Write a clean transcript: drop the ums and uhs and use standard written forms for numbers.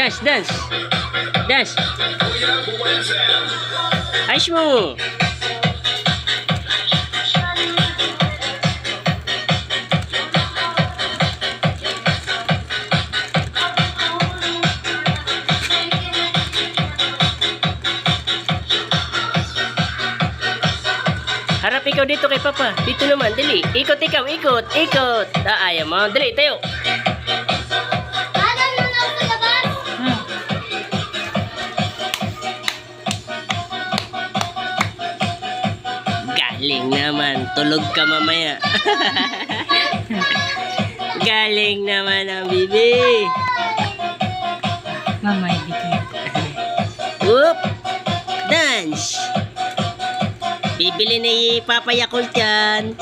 Dash, dance. Dash. Ayos mo. Harap ikaw dito kay Papa. Dito naman, dali. Ikot ikaw, ikot, ikot. Ayaw mo. Dali, tayo. Galing naman. Tulog ka mamaya. Galing naman ang bibi. Mamay, dikit. Whoop! Dance! Bibili ni Papa Yakult yan.